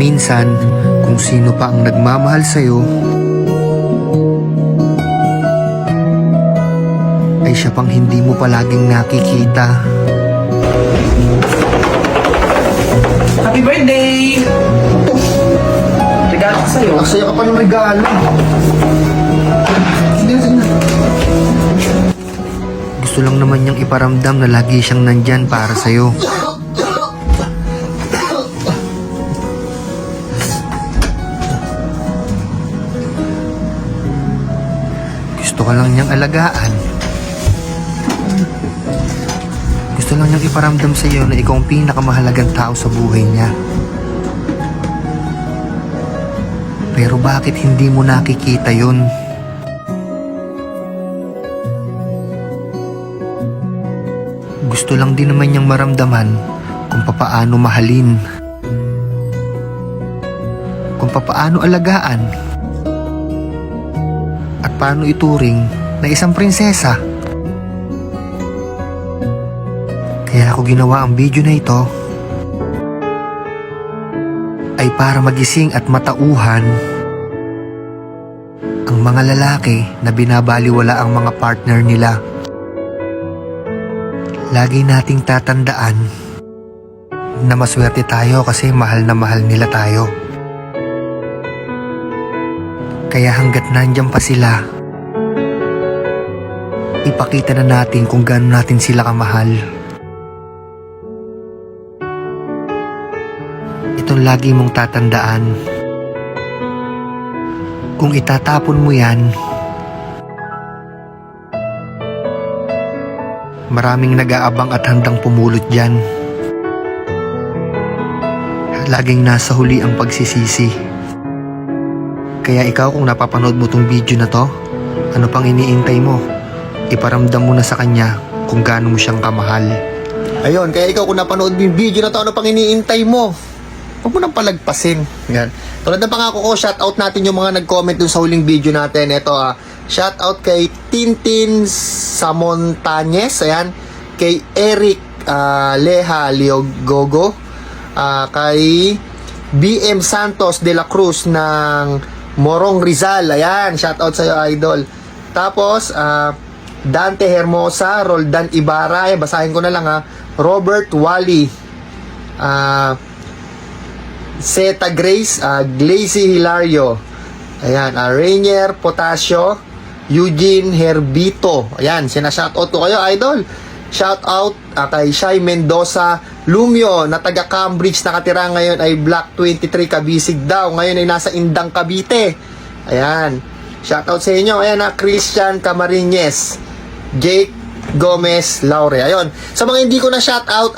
Minsan, kung sino pa ang nagmamahal sa'yo, ay siya pang hindi mo palaging nakikita. Happy birthday! Regalo ko sa'yo. Aksaya ka pa ng regalo. Sige na. Gusto lang naman niyang iparamdam na lagi siyang nandyan para sa'yo. Gusto ka lang niyang alagaan. Gusto lang niyang iparamdam sa iyo na ikaw ang pinakamahalagang tao sa buhay niya. Pero bakit hindi mo nakikita yun? Gusto lang din naman niyang maramdaman kung papaano mahalin, kung papaano alagaan, at paano ituring na isang prinsesa. Kaya ako ginawa ang video na ito ay para magising at matauhan ang mga lalaki na binabaliwala ang mga partner nila. Lagi nating tatandaan na maswerte tayo kasi mahal na mahal nila tayo. Kaya hanggat nandyan pa sila, ipakita na natin kung gaano natin sila kamahal. Itong lagi mong tatandaan. Kung itatapon mo yan, maraming nag-aabang at handang pumulot dyan. Laging nasa huli ang pagsisisi. Kaya ikaw, kung napapanood mo tong video na to, ano pang iniintay mo? Iparamdam mo na sa kanya kung gaano mo siyang kamahal. Ayun, kaya ikaw, kung napanood mo yung video na to, ano pang iniintay mo? Huwag mo nang palagpasin. Yan. Tulad ng pangako ko, shoutout natin yung mga nag-comment dun sa huling video natin. Ito, shoutout kay Tintin Samontañez. Ayan. Kay Eric Leha Leogogo. Kay BM Santos de la Cruz ng Morong Rizal. Ayan. Shoutout sa'yo, idol. Tapos, Dante Hermosa, Roldan Ibarra. Ayan, basahin ko na lang Robert Wally. Zeta Grace, Glacy Hilario, ayan, Rainier Potasio, Eugene Herbito, ayan, sinashoutout ko kayo, idol. Shoutout kay Shai Mendoza Lumio, na taga Cambridge, nakatira ngayon ay Block 23, Kabisig daw, ngayon ay nasa Indang, Cavite. Ayan, shoutout sa inyo. Ayan, Christian Camarines, Jake Gomez Laure. Ayun, sa mga hindi ko na shoutout,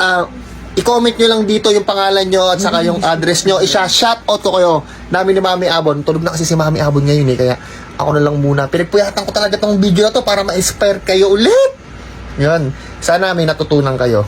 i-comment nyo lang dito yung pangalan nyo at saka yung address nyo. Isha-shoutout ko kayo namin ni Mami Abon. Tulog na kasi si Mami Abon ngayon kaya ako na lang muna. Pinagpuyatan ko talaga tong video na to para ma-inspire kayo ulit. Yun. Sana may natutunan kayo.